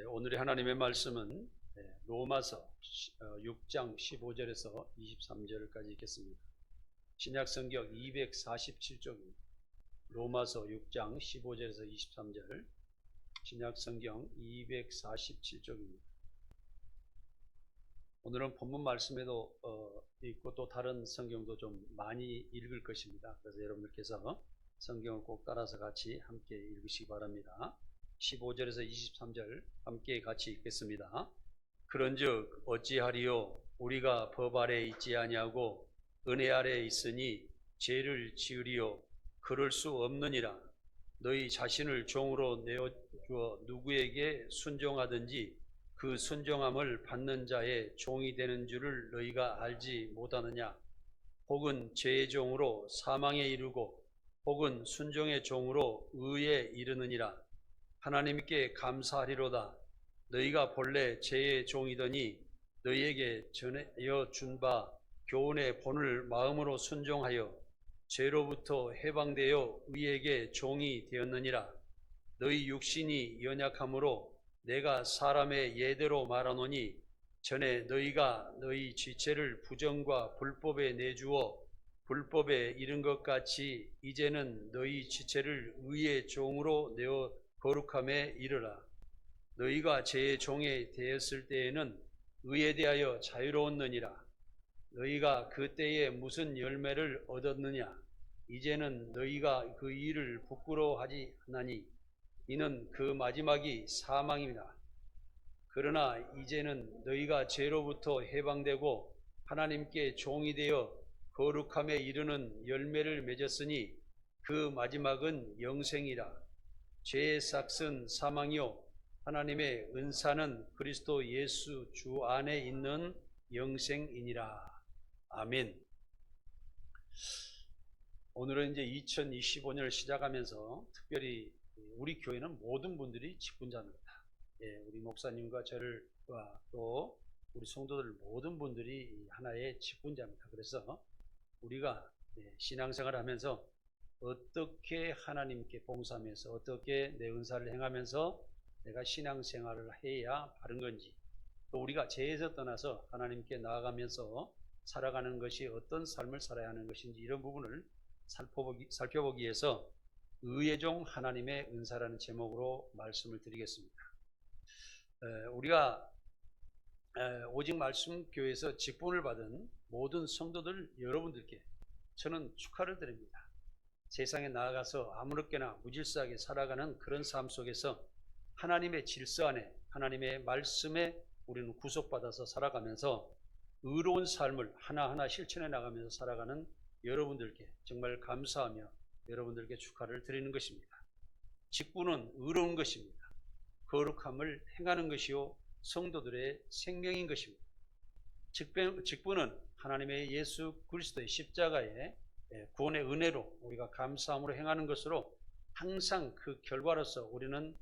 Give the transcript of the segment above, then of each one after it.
오늘의 하나님의 말씀은 로마서 6장 15절에서 23절까지 읽겠습니다. 신약성경 247쪽입니다. 로마서 6장 15절에서 23절, 신약성경 247쪽입니다. 오늘은 본문 말씀에도 있고 또 다른 성경도 좀 많이 읽을 것입니다. 그래서 여러분들께서 성경을 꼭 따라서 같이 함께 읽으시기 바랍니다. 15절에서 23절 함께 같이 읽겠습니다. 그런즉 어찌하리요? 우리가 법 아래에 있지 아니하고 은혜 아래에 있으니 죄를 지으리요? 그럴 수 없느니라. 너희 자신을 종으로 내어주어 누구에게 순종하든지 그 순종함을 받는 자의 종이 되는 줄을 너희가 알지 못하느냐? 혹은 죄의 종으로 사망에 이르고 혹은 순종의 종으로 의에 이르느니라. 하나님께 감사하리로다. 너희가 본래 죄의 종이더니 너희에게 전하여 준 바 교훈의 본을 마음으로 순종하여 죄로부터 해방되어 의에게 종이 되었느니라. 너희 육신이 연약함으로 내가 사람의 예대로 말하노니 전에 너희가 너희 지체를 부정과 불법에 내주어 불법에 이른 것 같이 이제는 너희 지체를 의의 종으로 내어 거룩함에 이르라. 너희가 죄의 종에 되었을 때에는 의에 대하여 자유로웠느니라. 너희가 그 때에 무슨 열매를 얻었느냐? 이제는 너희가 그 일을 부끄러워하지 않나니 이는 그 마지막이 사망입니다. 그러나 이제는 너희가 죄로부터 해방되고 하나님께 종이 되어 거룩함에 이르는 열매를 맺었으니 그 마지막은 영생이라. 죄의 삭은 사망이요 하나님의 은사는 그리스도 예수 주 안에 있는 영생이니라. 아멘. 오늘은 이제 2025년을 시작하면서 특별히 우리 교회는 모든 분들이 직분자입니다. 우리 목사님과 저를과 또 우리 성도들 모든 분들이 하나의 직분자입니다. 그래서 우리가 신앙생활을 하면서 어떻게 하나님께 봉사하면서 어떻게 내 은사를 행하면서 내가 신앙생활을 해야 바른 건지, 또 우리가 죄에서 떠나서 하나님께 나아가면서 살아가는 것이 어떤 삶을 살아야 하는 것인지 이런 부분을 살펴보기 위해서 의의 종 하나님의 은사라는 제목으로 말씀을 드리겠습니다. 우리가 오직 말씀 교회에서 직분을 받은 모든 성도들 여러분들께 저는 축하를 드립니다. 세상에 나아가서 아무렇게나 무질서하게 살아가는 그런 삶 속에서 하나님의 질서 안에 하나님의 말씀에 우리는 구속받아서 살아가면서 의로운 삶을 하나하나 실천해 나가면서 살아가는 여러분들께 정말 감사하며 여러분들께 축하를 드리는 것입니다. 직분은 의로운 것입니다. 거룩함을 행하는 것이요 성도들의 생명인 것입니다. 직분은 하나님의 예수 그리스도의 십자가의 구원의 은혜로 우리가 감사함으로 행하는 것으로 항상 그 결과로서 우리는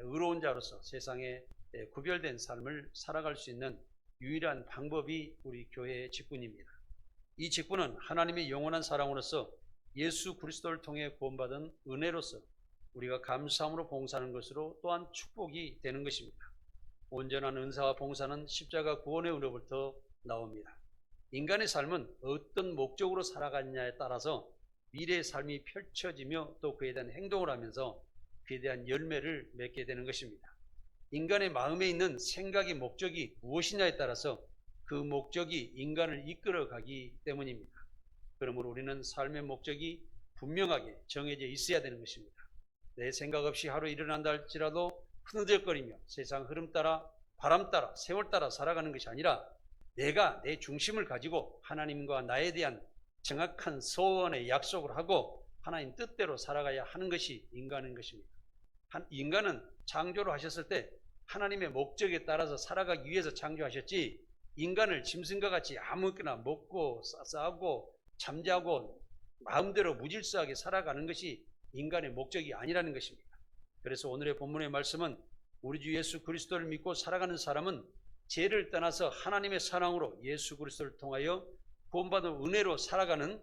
의로운 자로서 세상에 구별된 삶을 살아갈 수 있는 유일한 방법이 우리 교회의 직분입니다. 이 직분은 하나님의 영원한 사랑으로서 예수 그리스도를 통해 구원받은 은혜로서 우리가 감사함으로 봉사하는 것으로 또한 축복이 되는 것입니다. 온전한 은사와 봉사는 십자가 구원의 은혜로부터 나옵니다. 인간의 삶은 어떤 목적으로 살아가느냐에 따라서 미래의 삶이 펼쳐지며 또 그에 대한 행동을 하면서 그에 대한 열매를 맺게 되는 것입니다. 인간의 마음에 있는 생각의 목적이 무엇이냐에 따라서 그 목적이 인간을 이끌어가기 때문입니다. 그러므로 우리는 삶의 목적이 분명하게 정해져 있어야 되는 것입니다. 내 생각 없이 하루 일어난다 할지라도 흐느적거리며 세상 흐름 따라 바람 따라 세월 따라 살아가는 것이 아니라 내가 내 중심을 가지고 하나님과 나에 대한 정확한 소원의 약속을 하고 하나님 뜻대로 살아가야 하는 것이 인간인 것입니다. 인간은 창조를 하셨을 때 하나님의 목적에 따라서 살아가기 위해서 창조하셨지 인간을 짐승과 같이 아무거나 먹고 싸고 잠자고 마음대로 무질서하게 살아가는 것이 인간의 목적이 아니라는 것입니다. 그래서 오늘의 본문의 말씀은 우리 주 예수 그리스도를 믿고 살아가는 사람은 죄를 떠나서 하나님의 사랑으로 예수 그리스도를 통하여 구원받은 은혜로 살아가는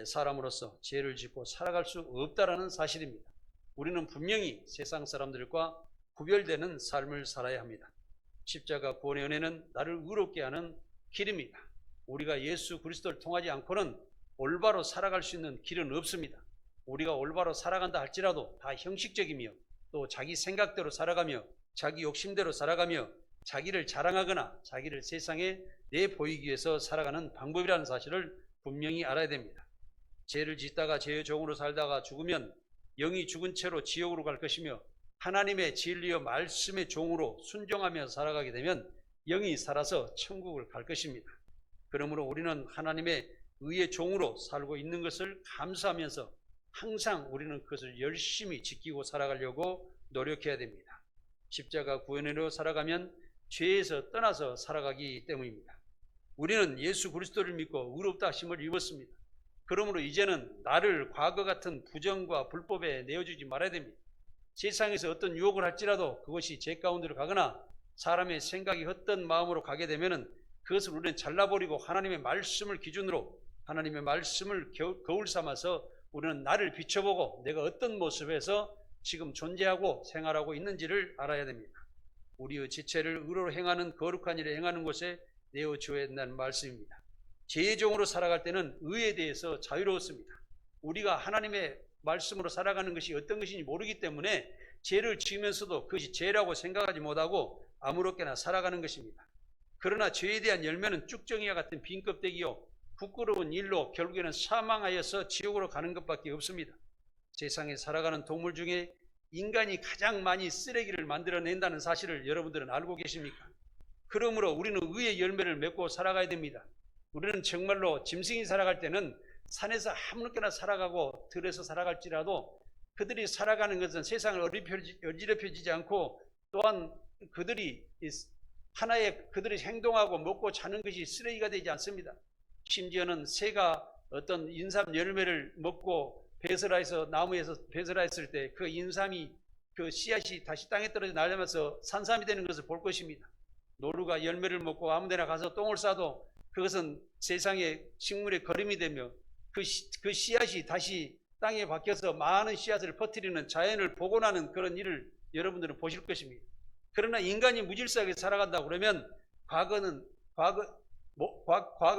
사람으로서 죄를 짓고 살아갈 수 없다라는 사실입니다. 우리는 분명히 세상 사람들과 구별되는 삶을 살아야 합니다. 십자가 구원의 은혜는 나를 의롭게 하는 길입니다. 우리가 예수 그리스도를 통하지 않고는 올바로 살아갈 수 있는 길은 없습니다. 우리가 올바로 살아간다 할지라도 다 형식적이며 또 자기 생각대로 살아가며 자기 욕심대로 살아가며 자기를 자랑하거나 자기를 세상에 내보이기 위해서 살아가는 방법이라는 사실을 분명히 알아야 됩니다. 죄를 짓다가 죄의 종으로 살다가 죽으면 영이 죽은 채로 지옥으로 갈 것이며 하나님의 진리와 말씀의 종으로 순종하며 살아가게 되면 영이 살아서 천국을 갈 것입니다. 그러므로 우리는 하나님의 의의 종으로 살고 있는 것을 감사하면서 항상 우리는 그것을 열심히 지키고 살아가려고 노력해야 됩니다. 십자가 구원으로 살아가면 죄에서 떠나서 살아가기 때문입니다. 우리는 예수 그리스도를 믿고 의롭다 하심을 입었습니다. 그러므로 이제는 나를 과거 같은 부정과 불법에 내어주지 말아야 됩니다. 세상에서 어떤 유혹을 할지라도 그것이 제 가운데로 가거나 사람의 생각이 헛된 마음으로 가게 되면은 그것을 우리는 잘라버리고 하나님의 말씀을 기준으로 하나님의 말씀을 거울 삼아서 우리는 나를 비춰보고 내가 어떤 모습에서 지금 존재하고 생활하고 있는지를 알아야 됩니다. 우리의 지체를 의로로 행하는 거룩한 일을 행하는 곳에 내어주어야 된다는 말씀입니다. 죄의 종으로 살아갈 때는 의에 대해서 자유로웠습니다. 우리가 하나님의 말씀으로 살아가는 것이 어떤 것인지 모르기 때문에 죄를 지으면서도 그것이 죄라고 생각하지 못하고 아무렇게나 살아가는 것입니다. 그러나 죄에 대한 열매는 쭉정이와 같은 빈 껍데기요 부끄러운 일로 결국에는 사망하여서 지옥으로 가는 것밖에 없습니다. 세상에 살아가는 동물 중에 인간이 가장 많이 쓰레기를 만들어낸다는 사실을 여러분들은 알고 계십니까? 그러므로 우리는 의의 열매를 맺고 살아가야 됩니다. 우리는 정말로 짐승이 살아갈 때는 산에서 아무렇게나 살아가고 들에서 살아갈지라도 그들이 살아가는 것은 세상을 어지럽혀지지 않고 또한 그들이 하나의 그들이 행동하고 먹고 자는 것이 쓰레기가 되지 않습니다. 심지어는 새가 어떤 인삼 열매를 먹고 배설해서 나무에서 배설했을 때 그 인삼이 그 씨앗이 다시 땅에 떨어져 날려면서 산삼이 되는 것을 볼 것입니다. 노루가 열매를 먹고 아무데나 가서 똥을 싸도 그것은 세상의 식물의 거름이 되며 그 씨앗이 다시 땅에 박혀서 많은 씨앗을 퍼뜨리는 자연을 복원하는 그런 일을 여러분들은 보실 것입니다. 그러나 인간이 무질서하게 살아간다고 그러면 과거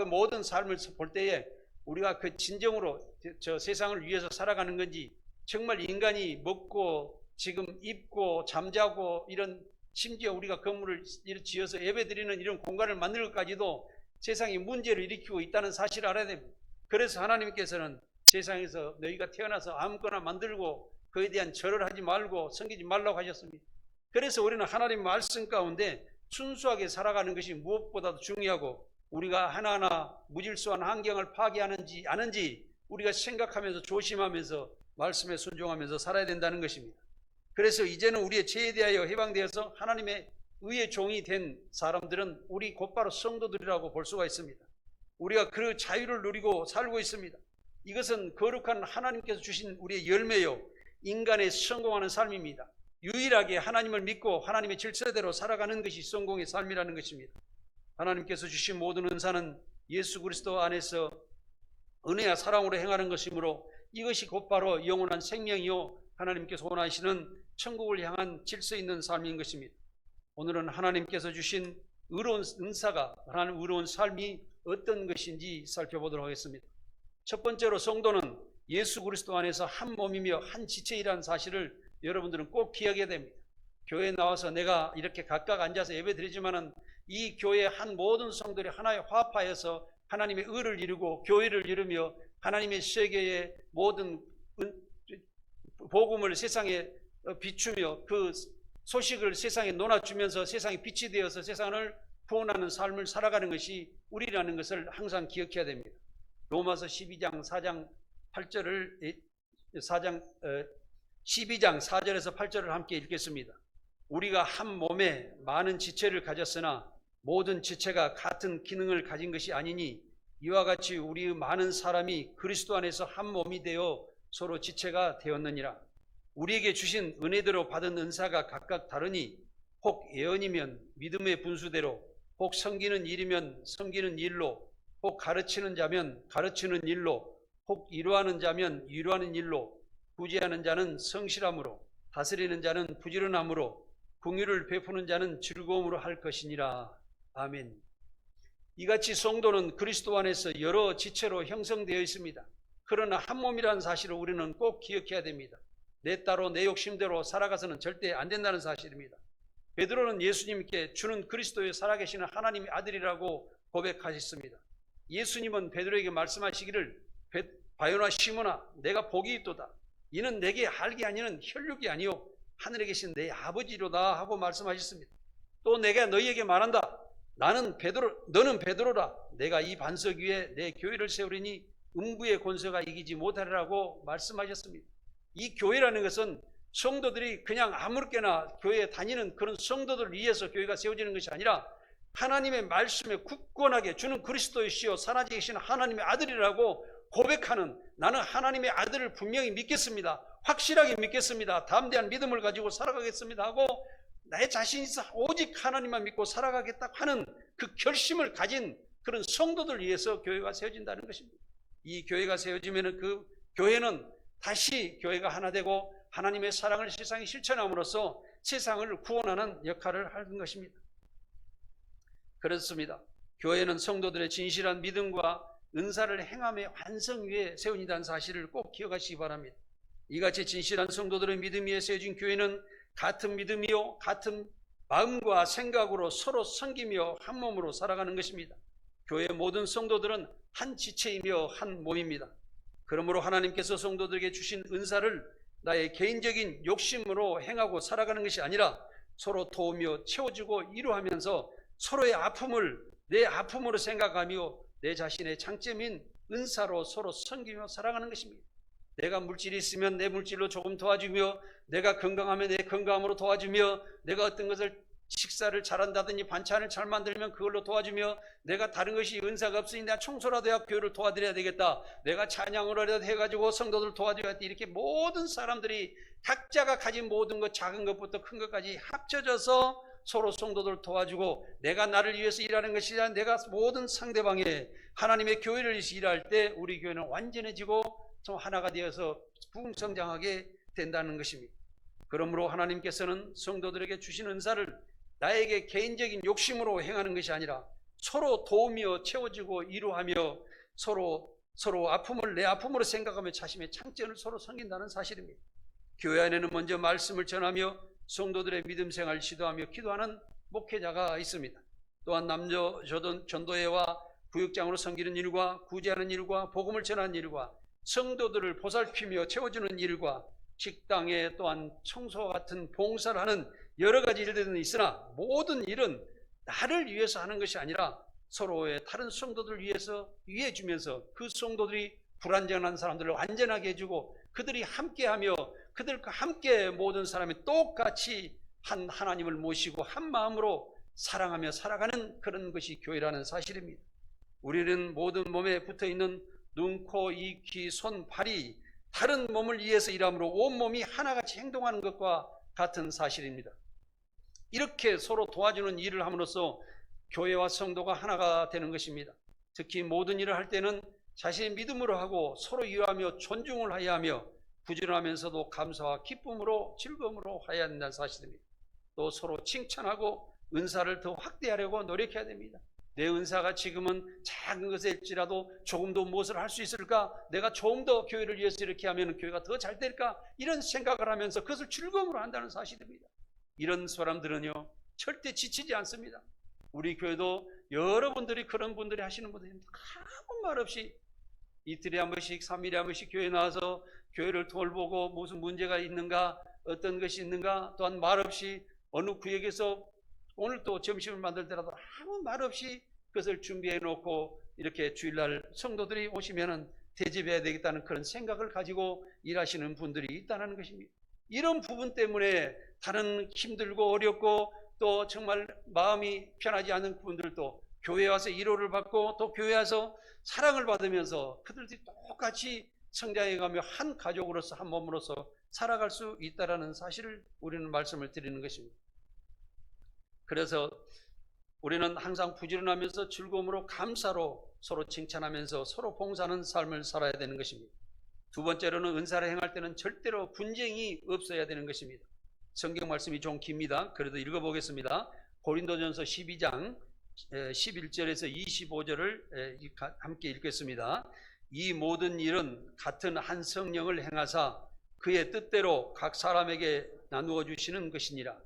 모든 삶을 볼 때에 우리가 그 진정으로 저 세상을 위해서 살아가는 건지 정말 인간이 먹고 지금 입고 잠자고 이런 심지어 우리가 건물을 지어서 예배드리는 이런 공간을 만들 것까지도 세상에 문제를 일으키고 있다는 사실을 알아야 됩니다. 그래서 하나님께서는 세상에서 너희가 태어나서 아무거나 만들고 그에 대한 절을 하지 말고 섬기지 말라고 하셨습니다. 그래서 우리는 하나님 말씀 가운데 순수하게 살아가는 것이 무엇보다도 중요하고 우리가 하나하나 무질서한 환경을 파괴하는지 아는지 우리가 생각하면서 조심하면서 말씀에 순종하면서 살아야 된다는 것입니다. 그래서 이제는 우리의 죄에 대하여 해방되어서 하나님의 의의 종이 된 사람들은 우리 곧바로 성도들이라고 볼 수가 있습니다. 우리가 그 자유를 누리고 살고 있습니다. 이것은 거룩한 하나님께서 주신 우리의 열매요 인간의 성공하는 삶입니다. 유일하게 하나님을 믿고 하나님의 질서대로 살아가는 것이 성공의 삶이라는 것입니다. 하나님께서 주신 모든 은사는 예수 그리스도 안에서 은혜와 사랑으로 행하는 것이므로 이것이 곧바로 영원한 생명이요 하나님께서 원하시는 천국을 향한 질서 있는 삶인 것입니다. 오늘은 하나님께서 주신 의로운 은사가 하나님 의로운 삶이 어떤 것인지 살펴보도록 하겠습니다. 첫 번째로 성도는 예수 그리스도 안에서 한 몸이며 한 지체이라는 사실을 여러분들은 꼭 기억해야 됩니다. 교회에 나와서 내가 이렇게 각각 앉아서 예배 드리지만은 이 교회의 한 모든 성들이 하나의 화합하여서 하나님의 의를 이루고 교회를 이루며 하나님의 세계의 모든 복음을 세상에 비추며 그 소식을 세상에 논아주면서 세상에 빛이 되어서 세상을 구원하는 삶을 살아가는 것이 우리라는 것을 항상 기억해야 됩니다. 로마서 12장 4절에서 8절을 함께 읽겠습니다. 우리가 한 몸에 많은 지체를 가졌으나 모든 지체가 같은 기능을 가진 것이 아니니 이와 같이 우리의 많은 사람이 그리스도 안에서 한 몸이 되어 서로 지체가 되었느니라. 우리에게 주신 은혜대로 받은 은사가 각각 다르니 혹 예언이면 믿음의 분수대로, 혹 섬기는 일이면 섬기는 일로, 혹 가르치는 자면 가르치는 일로, 혹 위로하는 자면 위로하는 일로, 구제하는 자는 성실함으로, 다스리는 자는 부지런함으로, 긍휼을 베푸는 자는 즐거움으로 할 것이니라. 아멘. 이같이 성도는 그리스도 안에서 여러 지체로 형성되어 있습니다. 그러나 한 몸이라는 사실을 우리는 꼭 기억해야 됩니다. 내 따로 내 욕심대로 살아가서는 절대 안 된다는 사실입니다. 베드로는 예수님께 주는 그리스도의 살아계시는 하나님의 아들이라고 고백하셨습니다. 예수님은 베드로에게 말씀하시기를 바요나 시몬아 내가 복이 있도다. 이는 내게 알게 아니는 혈육이 아니요 하늘에 계신 내 아버지로다 하고 말씀하셨습니다. 또 내가 너희에게 말한다. 너는 베드로라. 내가 이 반석 위에 내 교회를 세우리니 음부의 권세가 이기지 못하리라고 말씀하셨습니다. 이 교회라는 것은 성도들이 그냥 아무렇게나 교회에 다니는 그런 성도들을 위해서 교회가 세워지는 것이 아니라 하나님의 말씀에 굳건하게 주는 그리스도이시요 살아계신 계신 하나님의 아들이라고 고백하는, 나는 하나님의 아들을 분명히 믿겠습니다. 확실하게 믿겠습니다. 담대한 믿음을 가지고 살아가겠습니다 하고 내 자신이 오직 하나님만 믿고 살아가겠다 하는 그 결심을 가진 그런 성도들 위해서 교회가 세워진다는 것입니다. 이 교회가 세워지면 그 교회는 다시 교회가 하나 되고 하나님의 사랑을 세상에 실천함으로써 세상을 구원하는 역할을 하는 것입니다. 그렇습니다. 교회는 성도들의 진실한 믿음과 은사를 행함의 완성 위에 세워진다는 사실을 꼭 기억하시기 바랍니다. 이같이 진실한 성도들의 믿음 위에 세워진 교회는 같은 믿음이요 같은 마음과 생각으로 서로 섬기며 한 몸으로 살아가는 것입니다. 교회의 모든 성도들은 한 지체이며 한 몸입니다. 그러므로 하나님께서 성도들에게 주신 은사를 나의 개인적인 욕심으로 행하고 살아가는 것이 아니라 서로 도우며 채워주고 위로하면서 서로의 아픔을 내 아픔으로 생각하며 내 자신의 장점인 은사로 서로 섬기며 살아가는 것입니다. 내가 물질이 있으면 내 물질로 조금 도와주며, 내가 건강하면 내 건강함으로 도와주며, 내가 어떤 것을 식사를 잘한다든지 반찬을 잘 만들면 그걸로 도와주며, 내가 다른 것이 은사가 없으니 내가 청소라도 해야 교회를 도와드려야 되겠다, 내가 찬양을 해가지고 성도들 도와줘야 돼. 이렇게 모든 사람들이 각자가 가진 모든 것, 작은 것부터 큰 것까지 합쳐져서 서로 성도들 도와주고, 내가 나를 위해서 일하는 것이 아니라 내가 모든 상대방의 하나님의 교회를 위해서 일할 때 우리 교회는 완전해지고 좀 하나가 되어서 부흥성장하게 된다는 것입니다. 그러므로 하나님께서는 성도들에게 주신 은사를 나에게 개인적인 욕심으로 행하는 것이 아니라 서로 도우며 채워주고 위로하며 서로 아픔을 내 아픔으로 생각하며 자신의 장점을 서로 섬긴다는 사실입니다. 교회 안에는 먼저 말씀을 전하며 성도들의 믿음 생활을 지도하며 기도하는 목회자가 있습니다. 또한 남녀 전도회와 구역장으로 섬기는 일과 구제하는 일과 복음을 전하는 일과 성도들을 보살피며 채워주는 일과 식당에 또한 청소와 같은 봉사를 하는 여러 가지 일들은 있으나 모든 일은 나를 위해서 하는 것이 아니라 서로의 다른 성도들을 위해서 위해주면서 그 성도들이 불완전한 사람들을 완전하게 해주고 그들이 함께하며 그들과 함께 모든 사람이 똑같이 한 하나님을 모시고 한 마음으로 사랑하며 살아가는 그런 것이 교회라는 사실입니다. 우리는 모든 몸에 붙어있는 눈, 코, 입, 귀, 손, 발이 다른 몸을 위해서 일함으로 온 몸이 하나같이 행동하는 것과 같은 사실입니다. 이렇게 서로 도와주는 일을 함으로써 교회와 성도가 하나가 되는 것입니다. 특히 모든 일을 할 때는 자신의 믿음으로 하고 서로 이해하며 존중을 하여야 하며 부지런하면서도 감사와 기쁨으로 즐거움으로 하여야 한다는 사실입니다. 또 서로 칭찬하고 은사를 더 확대하려고 노력해야 됩니다. 내 은사가 지금은 작은 것일지라도 조금 더 무엇을 할 수 있을까? 내가 조금 더 교회를 위해서 이렇게 하면 교회가 더 잘 될까? 이런 생각을 하면서 그것을 즐거움으로 한다는 사실입니다. 이런 사람들은요 절대 지치지 않습니다. 우리 교회도 여러분들이 그런 분들이 하시는 분들이 아무 말 없이 이틀에 한 번씩 3일에 한 번씩 교회에 나와서 교회를 돌보고 무슨 문제가 있는가 어떤 것이 있는가 또한 말 없이 어느 구역에서 오늘 또 점심을 만들 때라도 아무 말 없이 그것을 준비해 놓고 이렇게 주일날 성도들이 오시면은 대접해야 되겠다는 그런 생각을 가지고 일하시는 분들이 있다는 것입니다. 이런 부분 때문에 다른 힘들고 어렵고 또 정말 마음이 편하지 않은 분들도 교회에 와서 위로를 받고 또 교회에 와서 사랑을 받으면서 그들이 똑같이 성장해가며 한 가족으로서 한 몸으로서 살아갈 수 있다는 사실을 우리는 말씀을 드리는 것입니다. 그래서 우리는 항상 부지런하면서 즐거움으로 감사로 서로 칭찬하면서 서로 봉사하는 삶을 살아야 되는 것입니다. 두 번째로는 은사를 행할 때는 절대로 분쟁이 없어야 되는 것입니다. 성경 말씀이 좀 깁니다. 그래도 읽어보겠습니다. 고린도전서 12장 11절에서 25절을 함께 읽겠습니다. 이 모든 일은 같은 한 성령을 행하사 그의 뜻대로 각 사람에게 나누어 주시는 것이니라.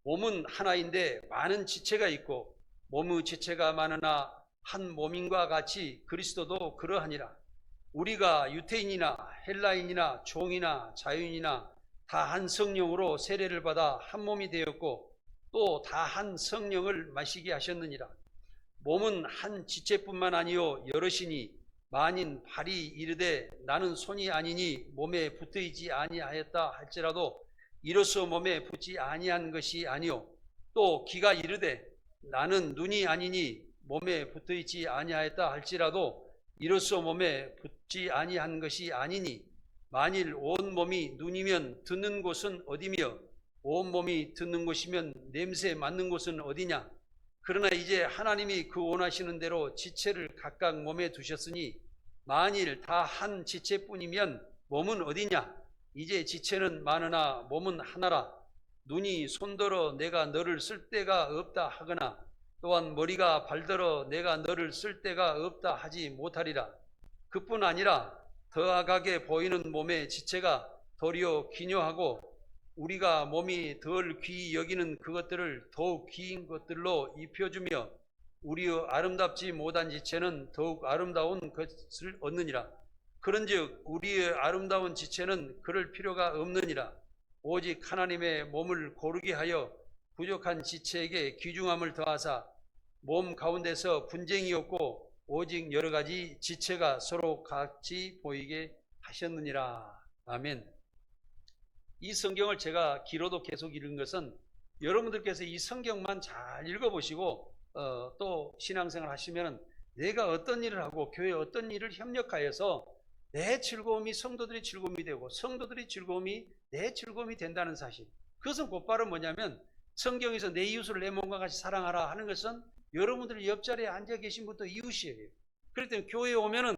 몸은 하나인데 많은 지체가 있고 몸의 지체가 많으나 한 몸인과 같이 그리스도도 그러하니라. 우리가 유태인이나 헬라인이나 종이나 자유인이나 다 한 성령으로 세례를 받아 한 몸이 되었고 또 다 한 성령을 마시게 하셨느니라. 몸은 한 지체뿐만 아니요 여럿이니 만인 발이 이르되 나는 손이 아니니 몸에 붙어있지 아니하였다 할지라도 이로써 몸에 붙지 아니한 것이 아니요 또 귀가 이르되 나는 눈이 아니니 몸에 붙어있지 아니하였다 할지라도 이로써 몸에 붙지 아니한 것이 아니니 만일 온 몸이 눈이면 듣는 곳은 어디며 온 몸이 듣는 곳이면 냄새 맡는 곳은 어디냐. 그러나 이제 하나님이 그 원하시는 대로 지체를 각각 몸에 두셨으니 만일 다 한 지체뿐이면 몸은 어디냐. 이제 지체는 많으나 몸은 하나라. 눈이 손들어 내가 너를 쓸 데가 없다 하거나 또한 머리가 발들어 내가 너를 쓸 데가 없다 하지 못하리라. 그뿐 아니라 더 악하게 보이는 몸의 지체가 도리어 기묘하고 우리가 몸이 덜 귀히 여기는 그것들을 더욱 귀인 것들로 입혀주며 우리의 아름답지 못한 지체는 더욱 아름다운 것을 얻느니라. 그런즉 우리의 아름다운 지체는 그럴 필요가 없느니라. 오직 하나님의 몸을 고르게 하여 부족한 지체에게 귀중함을 더하사 몸 가운데서 분쟁이 없고 오직 여러 가지 지체가 서로 같이 보이게 하셨느니라. 아멘. 이 성경을 제가 기로도 계속 읽은 것은 여러분들께서 이 성경만 잘 읽어보시고 또 신앙생활 하시면 내가 어떤 일을 하고 교회에 어떤 일을 협력하여서 내 즐거움이 성도들의 즐거움이 되고 성도들의 즐거움이 내 즐거움이 된다는 사실. 그것은 곧바로 뭐냐면 성경에서 내 이웃을 내 몸과 같이 사랑하라 하는 것은 여러분들 옆자리에 앉아 계신 분도 이웃이에요. 그렇기 때문에 교회에 오면은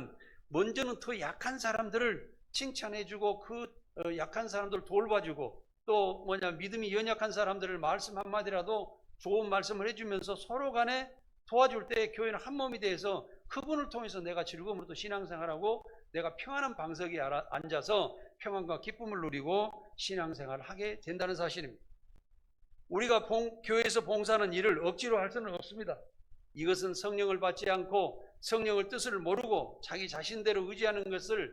먼저는 더 약한 사람들을 칭찬해주고 그 약한 사람들을 돌봐주고 또 믿음이 연약한 사람들을 말씀 한마디라도 좋은 말씀을 해주면서 서로 간에 도와줄 때 교회는 한 몸이 돼서 그분을 통해서 내가 즐거움으로 또 신앙생활하고 내가 평안한 방석에 앉아서 평안과 기쁨을 누리고 신앙생활을 하게 된다는 사실입니다. 우리가 교회에서 봉사하는 일을 억지로 할 수는 없습니다. 이것은 성령을 받지 않고 성령의 뜻을 모르고 자기 자신대로 의지하는 것을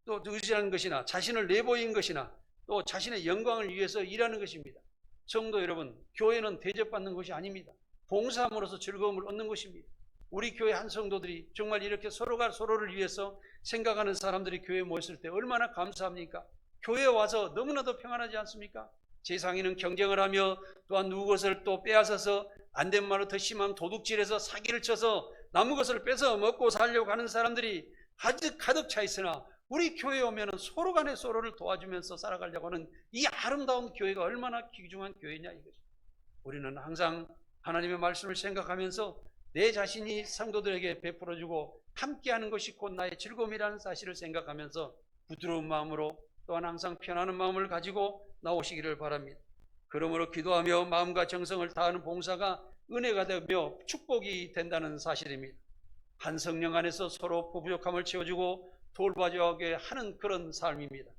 또 의지하는 것이나 자신을 내보인 것이나 또 자신의 영광을 위해서 일하는 것입니다. 성도 여러분, 교회는 대접받는 것이 아닙니다. 봉사함으로써 즐거움을 얻는 것입니다. 우리 교회 한 성도들이 정말 이렇게 서로가 서로를 위해서 생각하는 사람들이 교회에 모였을 때 얼마나 감사합니까? 교회에 와서 너무나도 평안하지 않습니까? 세상에는 경쟁을 하며 또한 누구 것을 또 빼앗아서 안 된 말로 더 심한 도둑질해서 사기를 쳐서 남의 것을 뺏어 먹고 살려고 하는 사람들이 아주 가득 차 있으나 우리 교회에 오면 서로 간에 서로를 도와주면서 살아가려고 하는 이 아름다운 교회가 얼마나 귀중한 교회냐 이거죠. 우리는 항상 하나님의 말씀을 생각하면서 내 자신이 성도들에게 베풀어주고 함께하는 것이 곧 나의 즐거움이라는 사실을 생각하면서 부드러운 마음으로 또한 항상 편안한 마음을 가지고 나오시기를 바랍니다. 그러므로 기도하며 마음과 정성을 다하는 봉사가 은혜가 되며 축복이 된다는 사실입니다. 한 성령 안에서 서로 부족함을 채워주고 돌봐주게 하는 그런 삶입니다.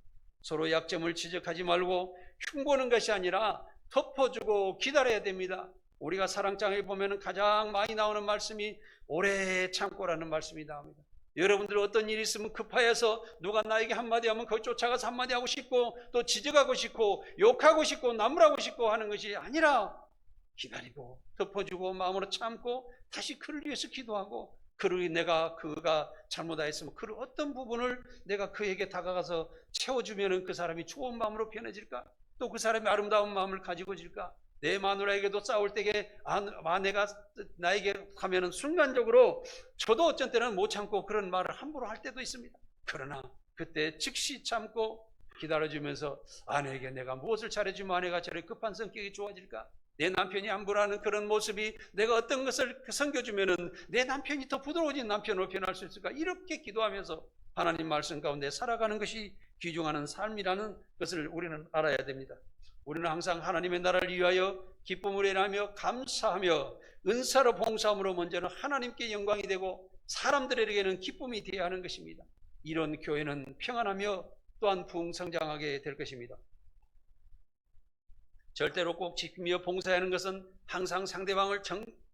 서로 약점을 지적하지 말고 흉보는 것이 아니라 덮어주고 기다려야 됩니다. 우리가 사랑장에 보면 가장 많이 나오는 말씀이 오래 참고라는 말씀이 나옵니다. 여러분들 어떤 일이 있으면 급하여서 누가 나에게 한마디 하면 거기 쫓아가서 한마디 하고 싶고 또 지적하고 싶고 욕하고 싶고 나무라고 싶고 하는 것이 아니라 기다리고 덮어주고 마음으로 참고 다시 그를 위해서 기도하고 그가 잘못하였으면 그 어떤 부분을 내가 그에게 다가가서 채워주면 그 사람이 좋은 마음으로 변해질까? 또 그 사람이 아름다운 마음을 가지고 질까? 내 마누라에게도 싸울 때에 아내가 나에게 하면은 순간적으로 저도 어쩐 때는 못 참고 그런 말을 함부로 할 때도 있습니다. 그러나 그때 즉시 참고 기다려주면서 아내에게 내가 무엇을 잘해주면 아내가 저렇게 급한 성격이 좋아질까? 내 남편이 함부로하는 그런 모습이 내가 어떤 것을 섬겨주면은 내 남편이 더 부드러워진 남편으로 변할 수 있을까? 이렇게 기도하면서 하나님 말씀 가운데 살아가는 것이 귀중한 삶이라는 것을 우리는 알아야 됩니다. 우리는 항상 하나님의 나라를 위하여 기쁨을 인하며 감사하며 은사로 봉사함으로 먼저는 하나님께 영광이 되고 사람들에게는 기쁨이 되어야 하는 것입니다. 이런 교회는 평안하며 또한 부흥성장하게 될 것입니다. 절대로 꼭 지키며 봉사하는 것은 항상 상대방을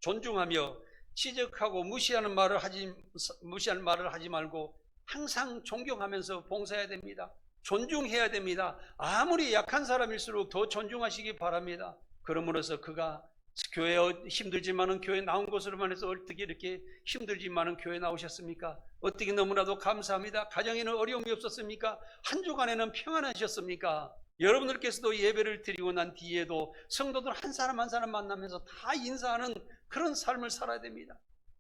존중하며 지적하고 무시하는 말을 하지 말고 항상 존경하면서 봉사해야 됩니다. 존중해야 됩니다. 아무리 약한 사람일수록 더 존중하시기 바랍니다. 그러므로서 그가 교회 힘들지만은 교회 나온 것으로만 해서 어떻게 이렇게 힘들지만은 교회 나오셨습니까? 어떻게 너무나도 감사합니다. 가정에는 어려움이 없었습니까? 한 주간에는 평안하셨습니까? 여러분들께서도 예배를 드리고 난 뒤에도 성도들 한 사람 한 사람 만나면서 다 인사하는 그런 삶을 살아야 됩니다.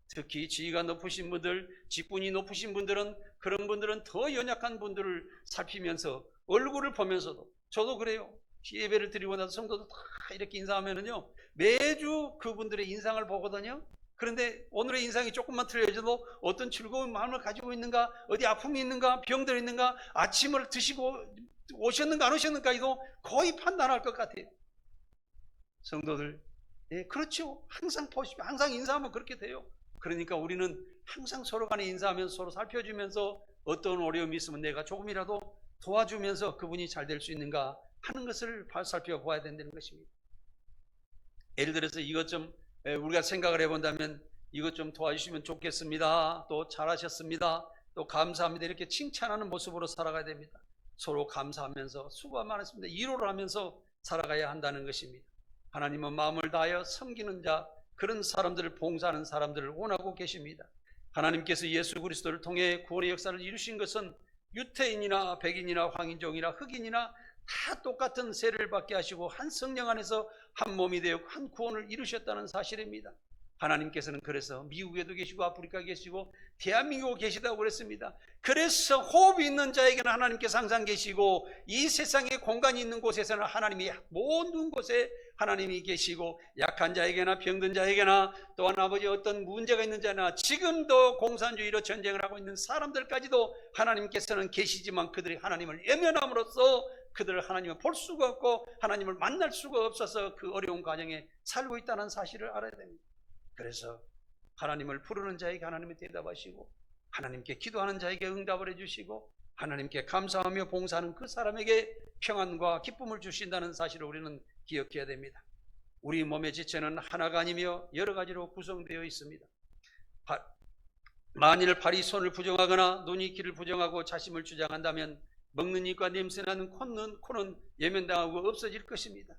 특히 지위가 높으신 분들, 직분이 높으신 분들은, 그런 분들은 더 연약한 분들을 살피면서 얼굴을 보면서도, 저도 그래요. 예배를 드리고 나서 성도들 다 이렇게 인사하면은요, 매주 그분들의 인상을 보거든요. 그런데 오늘의 인상이 조금만 틀려져도 어떤 즐거운 마음을 가지고 있는가, 어디 아픔이 있는가, 병들어 있는가, 아침을 드시고 오셨는가 안 오셨는가도 거의 판단할 것 같아요. 성도들, 예, 그렇죠. 항상 보시면, 항상 인사하면 그렇게 돼요. 그러니까 우리는 항상 서로 간에 인사하면서 서로 살펴주면서 어떤 어려움이 있으면 내가 조금이라도 도와주면서 그분이 잘 될 수 있는가 하는 것을 살펴보아야 된다는 것입니다. 예를 들어서 이것 좀 우리가 생각을 해본다면 이것 좀 도와주시면 좋겠습니다. 또 잘하셨습니다. 또 감사합니다. 이렇게 칭찬하는 모습으로 살아가야 됩니다. 서로 감사하면서 수고가 많았습니다. 위로를 하면서 살아가야 한다는 것입니다. 하나님은 마음을 다하여 섬기는 자, 그런 사람들을 봉사하는 사람들을 원하고 계십니다. 하나님께서 예수 그리스도를 통해 구원의 역사를 이루신 것은 유태인이나 백인이나 황인종이나 흑인이나 다 똑같은 세례를 받게 하시고 한 성령 안에서 한 몸이 되어 한 구원을 이루셨다는 사실입니다. 하나님께서는 그래서 미국에도 계시고 아프리카에 계시고 대한민국에 계시다고 그랬습니다. 그래서 호흡이 있는 자에게는 하나님께서 항상 계시고 이 세상에 공간이 있는 곳에서는 하나님이 모든 곳에 하나님이 계시고 약한 자에게나 병든 자에게나 또한 아버지 어떤 문제가 있는 자나 지금도 공산주의로 전쟁을 하고 있는 사람들까지도 하나님께서는 계시지만 그들이 하나님을 외면함으로써 그들을 하나님을 볼 수가 없고 하나님을 만날 수가 없어서 그 어려운 과정에 살고 있다는 사실을 알아야 됩니다. 그래서 하나님을 부르는 자에게 하나님이 대답하시고 하나님께 기도하는 자에게 응답을 해주시고 하나님께 감사하며 봉사하는 그 사람에게 평안과 기쁨을 주신다는 사실을 우리는 기억해야 됩니다. 우리 몸의 지체는 하나가 아니며 여러 가지로 구성되어 있습니다. 만일 발이 손을 부정하거나 눈이 귀를 부정하고 자심을 주장한다면 먹는 입과 냄새나는 코는 예면당하고 없어질 것입니다.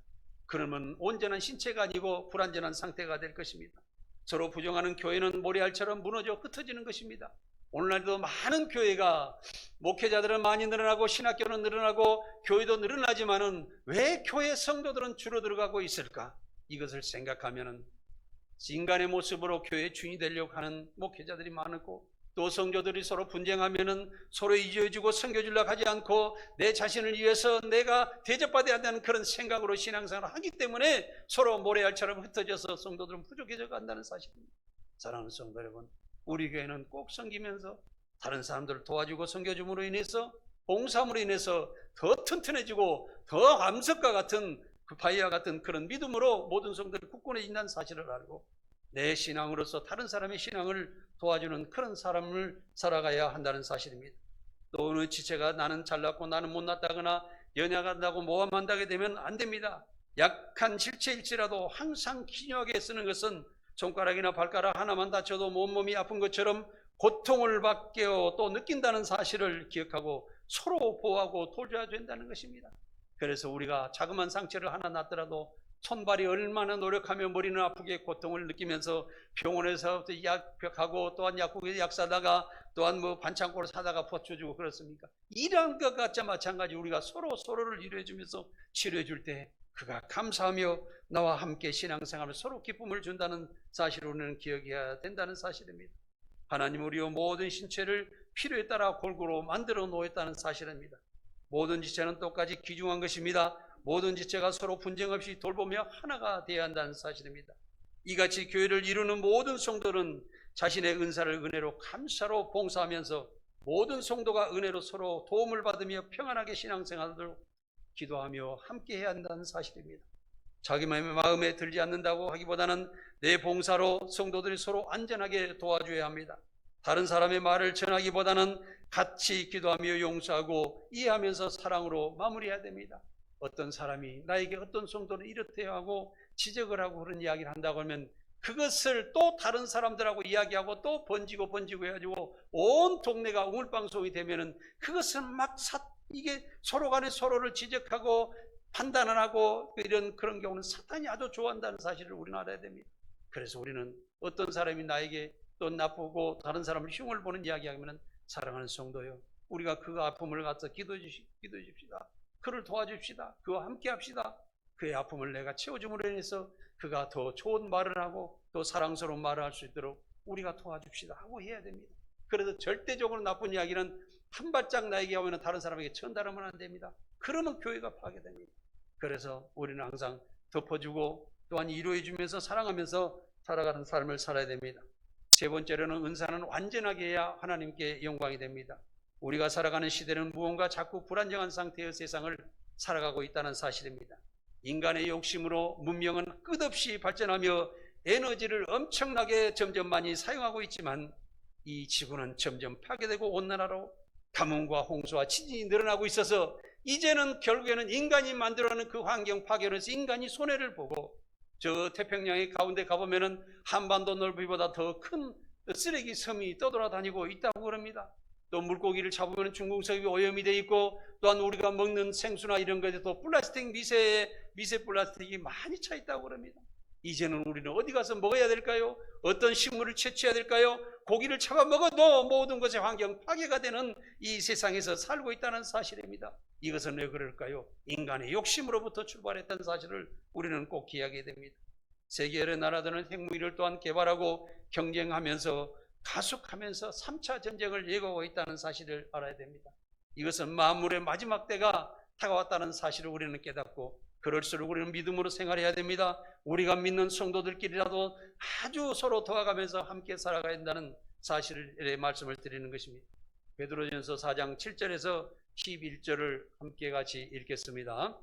그러면 온전한 신체가 아니고 불완전한 상태가 될 것입니다. 서로 부정하는 교회는 모래알처럼 무너져 흩어지는 것입니다. 오늘날도 많은 교회가 목회자들은 많이 늘어나고 신학교는 늘어나고 교회도 늘어나지만은 왜 교회 성도들은 줄어들어가고 있을까? 이것을 생각하면은 인간의 모습으로 교회 주인이 되려고 하는 목회자들이 많고 또 성도들이 서로 분쟁하면은 서로 이겨주고 섬겨주려고 하지 않고 내 자신을 위해서 내가 대접받아야 한다는 그런 생각으로 신앙생활을 하기 때문에 서로 모래알처럼 흩어져서 성도들은 부족해져 간다는 사실입니다. 사랑하는 성도 여러분, 우리 교회는 꼭 섬기면서 다른 사람들을 도와주고 섬겨줌으로 인해서 봉사함으로 인해서 더 튼튼해지고 더 암석과 같은 그 바위와 같은 그런 믿음으로 모든 성도들이 굳건해진다는 사실을 알고 내 신앙으로서 다른 사람의 신앙을 도와주는 그런 사람을 살아가야 한다는 사실입니다. 또 어느 지체가 나는 잘났고 나는 못났다거나 연약하다고 모함한다게 되면 안 됩니다. 약한 실체일지라도 항상 기묘하게 쓰는 것은 손가락이나 발가락 하나만 다쳐도 온몸이 아픈 것처럼 고통을 받게요 또 느낀다는 사실을 기억하고 서로 보호하고 도와줘야 된다는 것입니다. 그래서 우리가 자그마한 상처를 하나 났더라도 손발이 얼마나 노력하며 머리는 아프게 고통을 느끼면서 병원에서 약하고 또한 약국에서 약 사다가 또한 뭐 반창고를 사다가 버텨주고 그렇습니까? 이런 것 같자 마찬가지 우리가 서로를 위로해주면서 치료해줄 때 그가 감사하며 나와 함께 신앙생활을 서로 기쁨을 준다는 사실을 우리는 기억해야 된다는 사실입니다. 하나님 우리의 모든 신체를 필요에 따라 골고루 만들어 놓았다는 사실입니다. 모든 지체는 똑같이 귀중한 것입니다. 모든 지체가 서로 분쟁 없이 돌보며 하나가 되어야 한다는 사실입니다. 이같이 교회를 이루는 모든 성도는 자신의 은사를 은혜로 감사로 봉사하면서 모든 성도가 은혜로 서로 도움을 받으며 평안하게 신앙생활을 기도하며 함께 해야 한다는 사실입니다. 자기 마음에 들지 않는다고 하기보다는 내 봉사로 성도들이 서로 안전하게 도와줘야 합니다. 다른 사람의 말을 전하기보다는 같이 기도하며 용서하고 이해하면서 사랑으로 마무리해야 됩니다. 어떤 사람이 나에게 어떤 성도는 이렇대요 하고 지적을 하고 그런 이야기를 한다고 하면 그것을 또 다른 사람들하고 이야기하고 또 번지고 해가지고 온 동네가 우물방송이 되면은 그것은 이게 서로 간에 서로를 지적하고 판단을 하고 이런 그런 경우는 사탄이 아주 좋아한다는 사실을 우리는 알아야 됩니다. 그래서 우리는 어떤 사람이 나에게 또 나쁘고 다른 사람을 흉을 보는 이야기하면 사랑하는 성도요, 우리가 그 아픔을 갖다 기도해 줍시다. 그를 도와줍시다. 그와 함께 합시다. 그의 아픔을 내가 채워줌으로 인해서 그가 더 좋은 말을 하고 또 사랑스러운 말을 할 수 있도록 우리가 도와줍시다 하고 해야 됩니다. 그래서 절대적으로 나쁜 이야기는 한 발짝 나에게 오면 다른 사람에게 전달하면 안 됩니다. 그러면 교회가 파괴됩니다. 그래서 우리는 항상 덮어주고 또한 위로해주면서 사랑하면서 살아가는 삶을 살아야 됩니다. 세 번째로는 은사는 완전하게 해야 하나님께 영광이 됩니다. 우리가 살아가는 시대는 무언가 자꾸 불안정한 상태의 세상을 살아가고 있다는 사실입니다. 인간의 욕심으로 문명은 끝없이 발전하며 에너지를 엄청나게 점점 많이 사용하고 있지만 이 지구는 점점 파괴되고 온난화로 가뭄과 홍수와 지진이 늘어나고 있어서 이제는 결국에는 인간이 만들어놓은 그 환경 파괴로서 인간이 손해를 보고 저 태평양의 가운데 가보면은 한반도 넓이보다 더 큰 쓰레기 섬이 떠돌아다니고 있다고 그럽니다. 또 물고기를 잡으면 중국석이 오염이 돼 있고 또한 우리가 먹는 생수나 이런 것에도 플라스틱 미세 플라스틱이 많이 차 있다고 그럽니다. 이제는 우리는 어디 가서 먹어야 될까요? 어떤 식물을 채취해야 될까요? 고기를 잡아 먹어도 모든 것의 환경 파괴가 되는 이 세상에서 살고 있다는 사실입니다. 이것은 왜 그럴까요? 인간의 욕심으로부터 출발했다는 사실을 우리는 꼭 기억해야 됩니다. 세계 여러 나라들은 핵무기를 또한 개발하고 경쟁하면서 가속하면서 3차 전쟁을 예고하고 있다는 사실을 알아야 됩니다. 이것은 만물의 마지막 때가 다가왔다는 사실을 우리는 깨닫고 그럴수록 우리는 믿음으로 생활해야 됩니다. 우리가 믿는 성도들끼리라도 아주 서로 도와가면서 함께 살아가야 한다는 사실의 말씀을 드리는 것입니다. 베드로전서 4장 7절에서 11절을 함께 같이 읽겠습니다.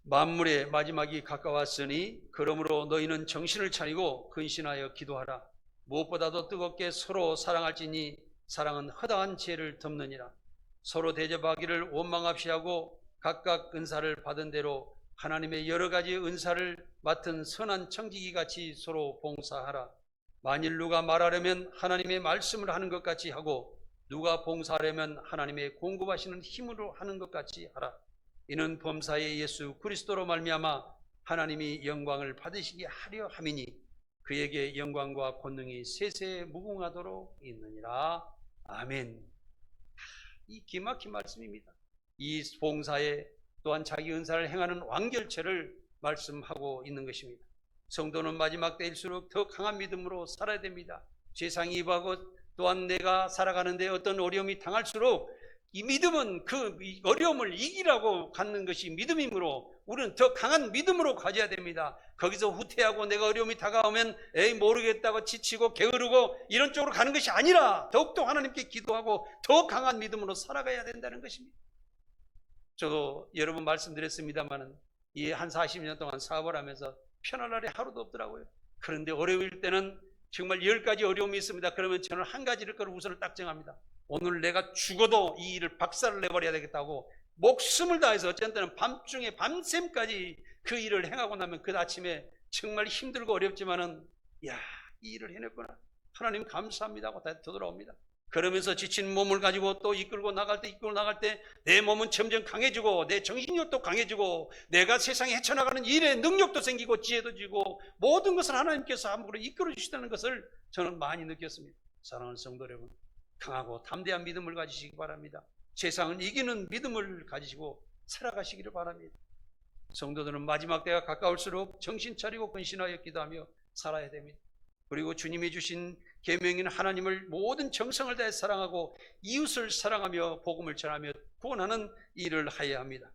만물의 마지막이 가까웠으니 그러므로 너희는 정신을 차리고 근신하여 기도하라. 무엇보다도 뜨겁게 서로 사랑할지니 사랑은 허다한 죄를 덮느니라. 서로 대접하기를 원망없이 하고 각각 은사를 받은 대로 하나님의 여러 가지 은사를 맡은 선한 청지기 같이 서로 봉사하라. 만일 누가 말하려면 하나님의 말씀을 하는 것 같이 하고 누가 봉사하려면 하나님의 공급하시는 힘으로 하는 것 같이 하라. 이는 범사의 예수 그리스도로 말미암아 하나님이 영광을 받으시게 하려 함이니 그에게 영광과 권능이 세세에 무궁하도록 있느니라. 아멘. 이 기막힌 말씀입니다. 이 봉사에 또한 자기 은사를 행하는 완결체를 말씀하고 있는 것입니다. 성도는 마지막 때일수록 더 강한 믿음으로 살아야 됩니다. 세상이 임하고 또한 내가 살아가는데 어떤 어려움이 당할수록 이 믿음은 그 어려움을 이기라고 갖는 것이 믿음이므로 우리는 더 강한 믿음으로 가져야 됩니다. 거기서 후퇴하고 내가 어려움이 다가오면 에이 모르겠다고 지치고 게으르고 이런 쪽으로 가는 것이 아니라 더욱더 하나님께 기도하고 더 강한 믿음으로 살아가야 된다는 것입니다. 저도 여러 번 말씀드렸습니다만 이 한 40년 동안 사업을 하면서 편할 날이 하루도 없더라고요. 그런데 어려울 때는 정말 10가지 어려움이 있습니다. 그러면 저는 한 가지를 우선을 딱 정합니다. 오늘 내가 죽어도 이 일을 박살을 내버려야 되겠다고 목숨을 다해서 어쩐 때는 밤중에 밤샘까지 그 일을 행하고 나면 그 아침에 정말 힘들고 어렵지만은 야, 이 일을 해냈구나. 하나님 감사합니다 하고 다 되돌아옵니다. 그러면서 지친 몸을 가지고 또 이끌고 나갈 때 내 몸은 점점 강해지고 내 정신력도 강해지고 내가 세상에 헤쳐나가는 일에 능력도 생기고 지혜도 지고 모든 것을 하나님께서 함부로 이끌어 주시다는 것을 저는 많이 느꼈습니다. 사랑하는 성도 여러분, 강하고 담대한 믿음을 가지시기 바랍니다. 세상을 이기는 믿음을 가지시고 살아가시기를 바랍니다. 성도들은 마지막 때가 가까울수록 정신 차리고 근신하여 기도하며 살아야 됩니다. 그리고 주님이 주신 계명인 하나님을 모든 정성을 다해 사랑하고 이웃을 사랑하며 복음을 전하며 구원하는 일을 하여야 합니다.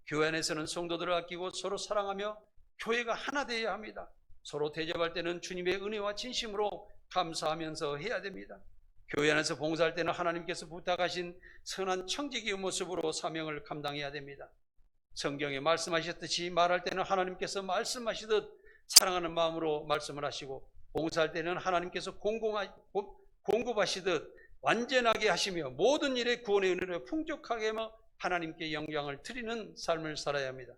교회 안에서는 성도들을 아끼고 서로 사랑하며 교회가 하나 되어야 합니다. 서로 대접할 때는 주님의 은혜와 진심으로 감사하면서 해야 됩니다. 교회 안에서 봉사할 때는 하나님께서 부탁하신 선한 청지기의 모습으로 사명을 감당해야 됩니다. 성경에 말씀하셨듯이 말할 때는 하나님께서 말씀하시듯 사랑하는 마음으로 말씀을 하시고, 봉사할 때는 하나님께서 공급하시듯 완전하게 하시며 모든 일에 구원의 은혜를 풍족하게 하며 하나님께 영광을 드리는 삶을 살아야 합니다.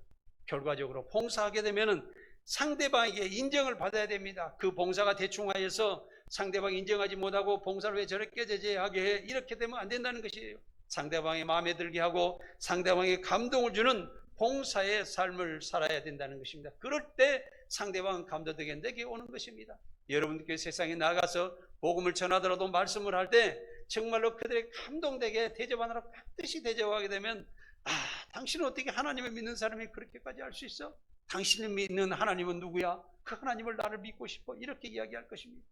결과적으로 봉사하게 되면 상대방에게 인정을 받아야 됩니다. 그 봉사가 대충 하여서 상대방이 인정하지 못하고 봉사를 왜 저렇게 제재하게 해, 이렇게 되면 안 된다는 것이에요. 상대방의 마음에 들게 하고 상대방에게 감동을 주는 봉사의 삶을 살아야 된다는 것입니다. 그럴 때 상대방은 감동되게 내게 오는 것입니다. 여러분들께 세상에 나가서 복음을 전하더라도 말씀을 할 때 정말로 그들의 감동되게 대접하느라 반드시 대접하게 되면, 당신은 어떻게 하나님을 믿는 사람이 그렇게까지 할 수 있어? 당신이 믿는 하나님은 누구야? 그 하나님을 나를 믿고 싶어, 이렇게 이야기할 것입니다.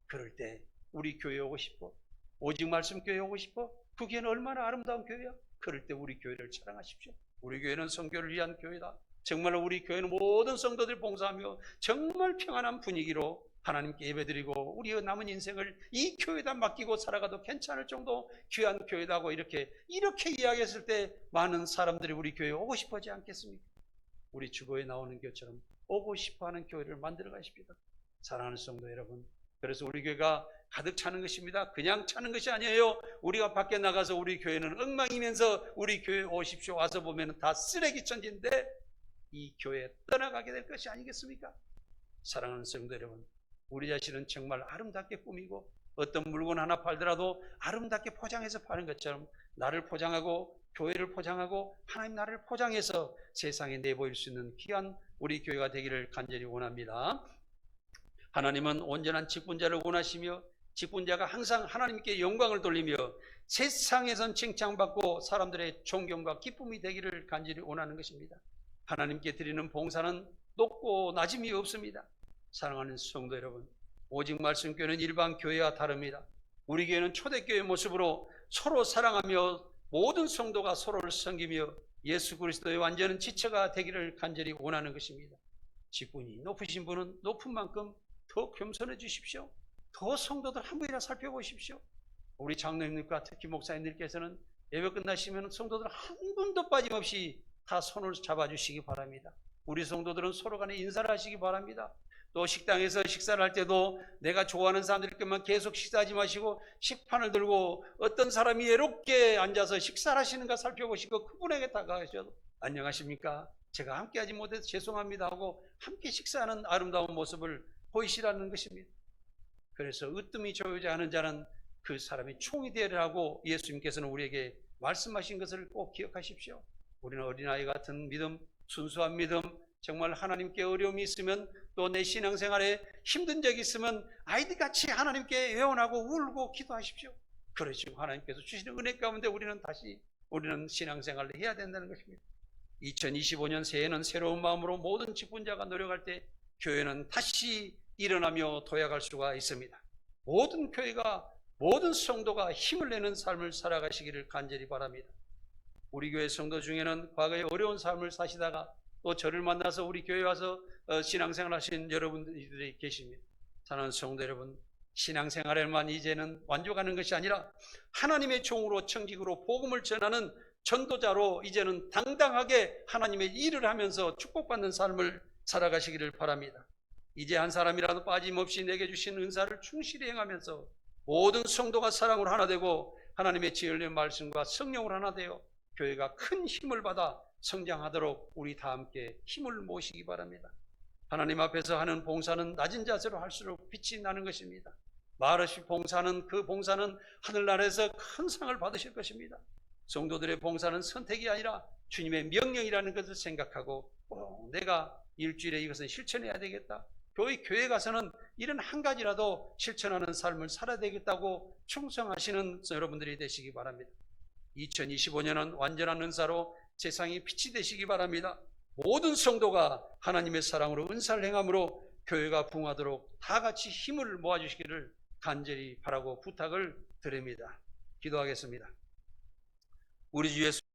그럴 때 우리 교회 오고 싶어? 오직 말씀 교회 오고 싶어? 그 교회는 얼마나 아름다운 교회야? 그럴 때 우리 교회를 사랑하십시오. 우리 교회는 성교를 위한 교회다. 정말로 우리 교회는 모든 성도들이 봉사하며 정말 평안한 분위기로 하나님께 예배드리고 우리의 남은 인생을 이 교회에다 맡기고 살아가도 괜찮을 정도 귀한 교회다고 이렇게 이야기했을 때 많은 사람들이 우리 교회에 오고 싶어하지 않겠습니까? 우리 주보에 나오는 교회처럼 오고 싶어하는 교회를 만들어 가십시오. 사랑하는 성도 여러분, 그래서 우리 교회가 가득 차는 것입니다. 그냥 차는 것이 아니에요. 우리가 밖에 나가서 우리 교회는 엉망이면서 우리 교회에 오십시오. 와서 보면 다 쓰레기 천지인데 이 교회에 떠나가게 될 것이 아니겠습니까? 사랑하는 성도 여러분, 우리 자신은 정말 아름답게 꾸미고 어떤 물건 하나 팔더라도 아름답게 포장해서 파는 것처럼 나를 포장하고 교회를 포장하고 하나님 나라를 포장해서 세상에 내보일 수 있는 귀한 우리 교회가 되기를 간절히 원합니다. 하나님은 온전한 직분자를 원하시며 직분자가 항상 하나님께 영광을 돌리며 세상에선 칭찬받고 사람들의 존경과 기쁨이 되기를 간절히 원하는 것입니다. 하나님께 드리는 봉사는 높고 낮음이 없습니다. 사랑하는 성도 여러분, 오직 말씀교회는 일반 교회와 다릅니다. 우리 교회는 초대교회의 모습으로 서로 사랑하며 모든 성도가 서로를 섬기며 예수 그리스도의 완전한 지체가 되기를 간절히 원하는 것입니다. 직분이 높으신 분은 높은 만큼 더 겸손해 주십시오. 더 성도들 한 분이나 살펴보십시오. 우리 장로님들과 특히 목사님들께서는 예배 끝나시면 성도들 한 분도 빠짐없이 다 손을 잡아주시기 바랍니다. 우리 성도들은 서로 간에 인사를 하시기 바랍니다. 또 식당에서 식사를 할 때도 내가 좋아하는 사람들끼리만 계속 식사하지 마시고 식판을 들고 어떤 사람이 외롭게 앉아서 식사를 하시는가 살펴보시고 그분에게 다가가셔도 안녕하십니까? 제가 함께하지 못해서 죄송합니다 하고 함께 식사하는 아름다운 모습을 보이시라는 것입니다. 그래서 으뜸이 조여지 않은 자는 그 사람이 총이 되리라고 예수님께서는 우리에게 말씀하신 것을 꼭 기억하십시오. 우리는 어린아이 같은 믿음, 순수한 믿음, 정말 하나님께 어려움이 있으면 또 내 신앙생활에 힘든 적이 있으면 아이들같이 하나님께 애원하고 울고 기도하십시오. 그러시고 하나님께서 주시는 은혜 가운데 우리는 신앙생활을 해야 된다는 것입니다. 2025년 새해는 새로운 마음으로 모든 직분자가 노력할 때 교회는 다시 일어나며 도약할 수가 있습니다. 모든 교회가 모든 성도가 힘을 내는 삶을 살아가시기를 간절히 바랍니다. 우리 교회 성도 중에는 과거에 어려운 삶을 사시다가 또 저를 만나서 우리 교회에 와서 신앙생활 하신 여러분들이 계십니다. 사랑하는 성도 여러분, 신앙생활에만 이제는 만족하는 것이 아니라 하나님의 종으로 청직으로 복음을 전하는 전도자로 이제는 당당하게 하나님의 일을 하면서 축복받는 삶을 살아가시기를 바랍니다. 이제 한 사람이라도 빠짐없이 내게 주신 은사를 충실히 행하면서 모든 성도가 사랑으로 하나 되고 하나님의 지혜 열린 말씀과 성령으로 하나 되어 교회가 큰 힘을 받아 성장하도록 우리 다 함께 힘을 모시기 바랍니다. 하나님 앞에서 하는 봉사는 낮은 자세로 할수록 빛이 나는 것입니다. 말없이 봉사는 그 봉사는 하늘나라에서 큰 상을 받으실 것입니다. 성도들의 봉사는 선택이 아니라 주님의 명령이라는 것을 생각하고 내가 일주일에 이것은 실천해야 되겠다. 교회 가서는 이런 한 가지라도 실천하는 삶을 살아야 되겠다고 충성하시는 여러분들이 되시기 바랍니다. 2025년은 완전한 은사로 세상이 빛이 되시기 바랍니다. 모든 성도가 하나님의 사랑으로 은사를 행함으로 교회가 부흥하도록 다 같이 힘을 모아주시기를 간절히 바라고 부탁을 드립니다. 기도하겠습니다. 우리 주 예수